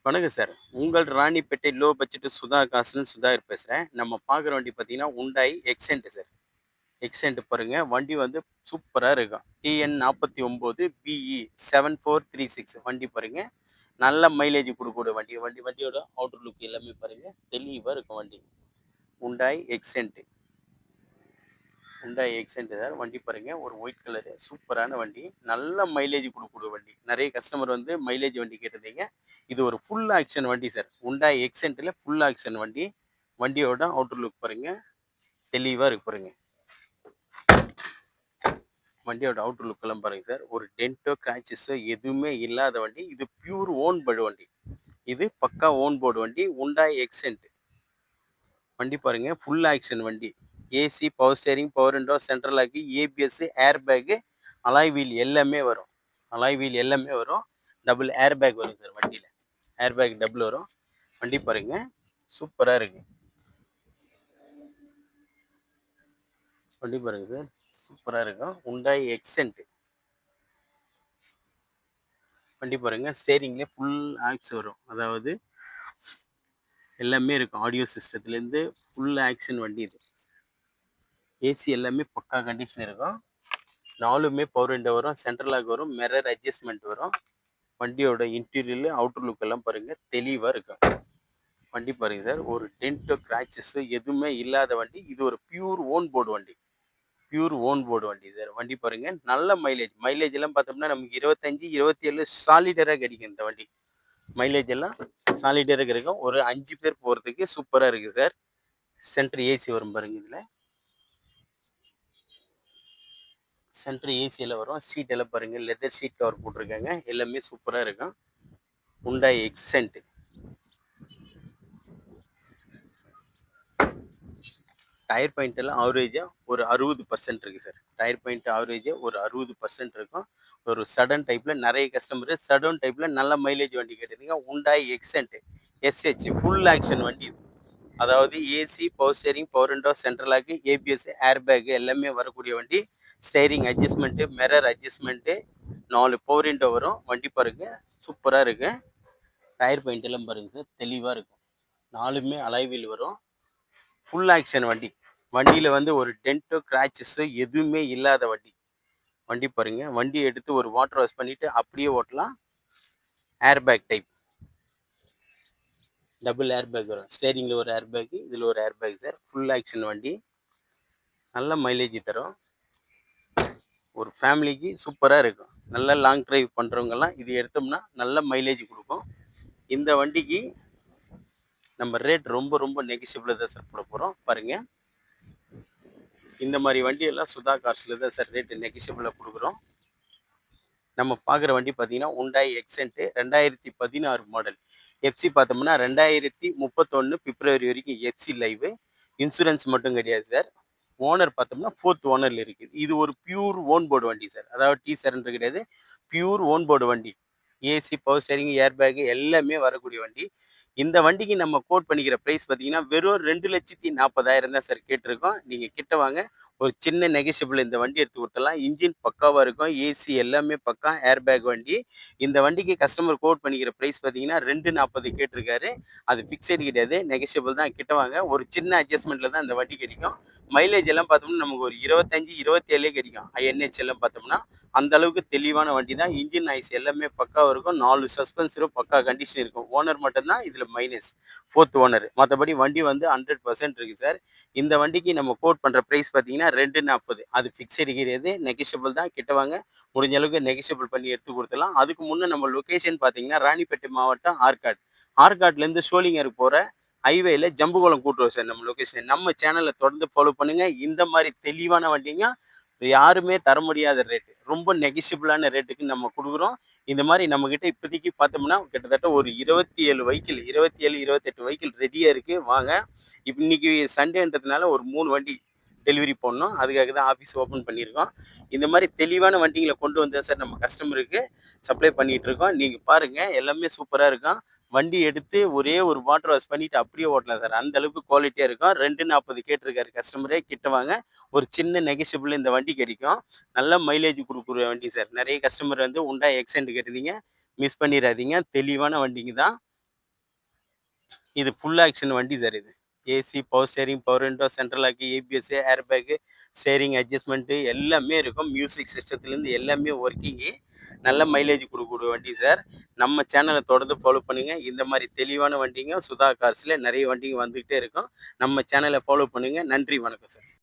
வணக்கம் சார். உங்கள் Ranipet low budget Sudha காசுன்னு சுதாகர் பேசுறேன். நம்ம பார்க்குற வண்டி பார்த்தீங்கன்னா, Hyundai எக்ஸென்ட் சார். எக்ஸென்ட் பாருங்க. வண்டி வந்து சூப்பரா இருக்கும். TN 49 BE 7436 வண்டி பாருங்க. நல்ல மைலேஜ் குடுக்கக்கூடிய வண்டி. வண்டியோட அவுட்டர் லுக் எல்லாமே பாருங்க. தெளிவா இருக்கும் வண்டி. Hyundai Xcent. Hyundai Xcent sir. வண்டி பாருங்க. ஒரு ஒயிட் கலரு சூப்பரான வண்டி. நல்ல மைலேஜ் குடுக்கக்கூடிய வண்டி. நெறைய கஸ்டமர் வந்து மைலேஜ் வண்டி கேட்டிருந்தீங்க. இது ஒரு ஃபுல் ஆக்ஷன் வண்டி சார். Hyundai எக்ஸென்ட்ல ஃபுல் ஆக்ஷன் வண்டி. வண்டியோட அவுட்டர் லுக் பாருங்க. தெளிவா இருக்கு பாருங்க. வண்டியோட அவுட்டர் லுக் எல்லாம் பாருங்க சார். ஒரு டென்ட்டோ கிராச்சஸோ எதுவுமே இல்லாத வண்டி. இது பியூர் ஓன் போர்டு வண்டி. இது பக்கா ஓன் போர்டு வண்டி. Hyundai எக்ஸென்ட் வண்டி பாருங்க. ஃபுல் ஆக்ஷன் வண்டி. AC, power steering, power window, central lock, ABS, air bag, alloy wheel எல்லாமே வரும். அலாய் வீல் எல்லாமே வரும். டபுள் ஏர் பேக் வரும் சார் வண்டியில். ஏர் பேக் டபுள் வரும். வண்டி பாருங்க சூப்பராக இருக்கு. வண்டி பாருங்க சார் சூப்பராக இருக்கும். Hyundai எக்ஸென்ட் வண்டி பாருங்க. ஸ்டேரிங்லேயே ஃபுல் ஆப்ஸ் வரும். அதாவது எல்லாமே இருக்கும். ஆடியோ சிஸ்டத்துலேருந்து ஃபுல் ஆக்ஷன் வண்டி இது. ஏசி எல்லாமே பக்கா கண்டிஷன் இருக்கும். நாலுமே பவர் விண்டோ வரும். சென்ட்ரல் லாக் வரும். மிரர் அட்ஜஸ்ட்மெண்ட் வரும். வண்டியோட இன்டீரியர் அவுட்டர் லுக் எல்லாம் பாருங்க தெளிவாக இருக்கும். வண்டி பாருங்க சார். ஒரு டென்ட்டோ கிராச்சஸ் எதுவுமே இல்லாத வண்டி. இது ஒரு பியூர் ஓன் போர்டு வண்டி. பியூர் ஓன் போர்டு வண்டி சார். வண்டி பாருங்க நல்ல மைலேஜ் எல்லாம் பார்த்தோம்னா நமக்கு 25, 27 சாலிடராக கிடைக்கும் இந்த வண்டி. மைலேஜ் எல்லாம் சாலிடராக கிடைக்கும். ஒரு 5 பேர் போகிறதுக்கு சூப்பராக இருக்குது சார். சென்ட்ரு ஏசி வரும் பாருங்க. இதில் சென்ட்ரு ஏசியில் வரும். சீட் எல்லாம் பாருங்க. லெதர் சீட் கவர் போட்டிருக்காங்க. எல்லாமே சூப்பராக இருக்கும். Hyundai எக்ஸென்ட் டயர் பாயிண்ட் எல்லாம் ஆவரேஜாக ஒரு 60% இருக்குது சார். டயர் பாயிண்ட் ஆவரேஜாக ஒரு 60% இருக்கும். ஒரு சடன் டைப்பில் நிறைய கஸ்டமர் சடன் டைப்பில் நல்ல மைலேஜ் வண்டி கேட்டிருந்தீங்க. Hyundai Xcent SH full action வண்டி இது. அதாவது AC, power steering, power window, central lock, ABS, air bag எல்லாமே வரக்கூடிய வண்டி. Steering adjustment, mirror adjustment, 4 power window வரும். வண்டி பாருங்க சூப்பராக இருக்கு. டயர் பாயிண்ட் எல்லாம் பாருங்க சார் தெளிவாக இருக்கும். நாலுமே அலாய் வீல் வரும். ஃபுல் ஆக்ஷன் வண்டி. வண்டியில் வந்து ஒரு டென்ட்டோ கிராச்சஸோ எதுவுமே இல்லாத வண்டி. வண்டி பாருங்க. வண்டி எடுத்து ஒரு வாட்டர் வாஷ் பண்ணிட்டு அப்படியே ஓட்டலாம். Air bag type double air bag வரும். ஸ்டேரிங்கில் ஒரு ஏர் பேக், இதில் ஒரு air bag sir. Full action வண்டி. நல்ல மைலேஜ் தரும். ஒரு ஃபேமிலிக்கு சூப்பராக இருக்கும். நல்ல லாங் டிரைவ் பண்ணுறவங்கெல்லாம் இது எடுத்தோம்னா நல்ல மைலேஜ் கொடுக்கும். இந்த வண்டிக்கு நம்ம ரேட் ரொம்ப நெகிஷியபிளாக தான் சார் போட போகிறோம். பாருங்கள். இந்த மாதிரி வண்டியெல்லாம் சுதா கார்ஸில் தான் சார் ரேட்டு நெகிஷியபிளாக கொடுக்குறோம். நம்ம பார்க்குற வண்டி பார்த்தீங்கன்னா Hyundai எக்ஸென்ட் 2016 மாடல். எஃப்சி பார்த்தோம்னா 2031 பிப்ரவரி வரைக்கும் எஃப்சி லைவு. இன்சூரன்ஸ் மட்டும் கிடையாது சார். ஓனர் பார்த்தோம்னா 4th ஓனரில் இருக்குது. இது ஒரு பியூர் ஓன் போர்டு வண்டி சார். அதாவது டி சரண்டர் கிடையாது. பியூர் ஓன் போர்டு வண்டி. ஏசி, பவர் ஸ்டேரிங், ஏர் பேக் எல்லாமே வரக்கூடிய வண்டி. இந்த வண்டிக்கு நம்ம கோட் பண்ணிக்கிற ப்ரைஸ் பார்த்தீங்கன்னா வெறும் 2,40,000 தான் சார் கேட்டிருக்கோம். நீங்கள் கிட்ட வாங்க. ஒரு சின்ன நெகிஷியபிள் இந்த வண்டி எடுத்து கொடுத்துடலாம். இன்ஜின் பக்காவாக இருக்கும். ஏசி எல்லாமே பக்கா. ஏர் பேக் வண்டி. இந்த வண்டிக்கு கஸ்டமர் கோட் பண்ணிக்கிற ப்ரைஸ் பார்த்தீங்கன்னா 2,40 கேட்டிருக்காரு. அது ஃபிக்ஸட் கிடையாது. நெகிஷியபிள் தான். கிட்ட வாங்க. ஒரு சின்ன அட்ஜஸ்ட்மெண்ட்டில் தான் இந்த வண்டி கிடைக்கும். மைலேஜ் எல்லாம் பார்த்தோம்னா நமக்கு ஒரு 25, 27 கிடைக்கும். NH எல்லாம் பார்த்தோம்னா அந்த அளவுக்கு தெளிவான வண்டி தான். இன்ஜின் நாய்ஸ் எல்லாமே பக்காவாக இருக்கும். 4 சஸ்பென்சரும் பக்கா கண்டிஷன் இருக்கும். ஓனர் மட்டும்தான் இதில் மைனஸ். 4th owner. மற்றபடி வண்டி வந்து 100% இருக்குது சார். இந்த வண்டிக்கு நம்ம கோட் பண்ணுற ப்ரைஸ் பார்த்தீங்கன்னா 2,40. அது ஃபிக்ஸடு கிடையாது. நெகிஷியபிள் தான். கிட்ட வாங்க. முடிஞ்ச அளவுக்கு நெகிஷியபிள் பண்ணி எடுத்து கொடுத்துடலாம். அதுக்கு முன்னே நம்ம லொக்கேஷன் பார்த்தீங்கன்னா ராணிப்பேட்டை மாவட்டம் ஆற்காடு. ஆற்காட்லேருந்து சோளிங்கர் போகிற ஹைவேல ஜம்புகுளம் கூட்டுறோம் சார் நம்ம லொக்கேஷன். நம்ம சேனலை தொடர்ந்து ஃபாலோ பண்ணுங்க. இந்த மாதிரி தெளிவான வண்டிங்க யாருமே தர முடியாத ரேட்டு. ரொம்ப நெகிஷியபிளான ரேட்டுக்கு நம்ம கொடுக்குறோம். இந்த மாதிரி நம்மக்கிட்ட இப்போதைக்கு பார்த்தோம்னா கிட்டத்தட்ட ஒரு 27 வெஹிக்கிள் 27, 28 வெஹிக்கிள் ரெடியாக இருக்குது. வாங்க. இன்னைக்கு சண்டேன்றதுனால ஒரு 3 வண்டி டெலிவரி பண்ணோம். அதுக்காக தான் ஆஃபீஸ் ஓப்பன் பண்ணியிருக்கோம். இந்த மாதிரி தெளிவான வண்டிங்களை கொண்டு வந்து சார் நம்ம கஸ்டமருக்கு சப்ளை பண்ணிகிட்டு இருக்கோம். நீங்கள் பாருங்கள். எல்லாமே சூப்பராக இருக்கும். வண்டி எடுத்து ஒரே ஒரு வாட்டர் வாஷ் பண்ணிட்டு அப்படியே ஓட்டலாம் சார். அந்த அளவுக்கு குவாலிட்டியாக இருக்கும். 2,40 கேட்டிருக்காரு கஸ்டமரே. கிட்ட வாங்க. ஒரு சின்ன நெகிஷியபிள் இந்த வண்டி கிடைக்கும். நல்ல மைலேஜ் கொடுக்குற வண்டி சார். நிறைய கஸ்டமர் வந்து Hyundai எக்ஸென்ட் கேட்டிருந்தீங்க. மிஸ் பண்ணிடாதீங்க. தெளிவான வண்டிங்க தான். இது ஃபுல் ஆக்ஷன் வண்டி சார். இது AC, power steering, power window, central lock, ABS, air bag, steering adjustment எல்லாமே இருக்கும். மியூசிக் சிஸ்டத்துலேருந்து எல்லாமே ஒர்க்கிங்கு. நல்ல மைலேஜ் கொடுக்கக்கூடிய வண்டி சார். நம்ம சேனலை தொடர்ந்து ஃபாலோ பண்ணுங்கள். இந்த மாதிரி தெளிவான வண்டிங்க சுதா கார்ஸில் நிறைய வண்டிங்க வந்துக்கிட்டே இருக்கும். நம்ம சேனலை ஃபாலோ பண்ணுங்கள். நன்றி, வணக்கம் சார்.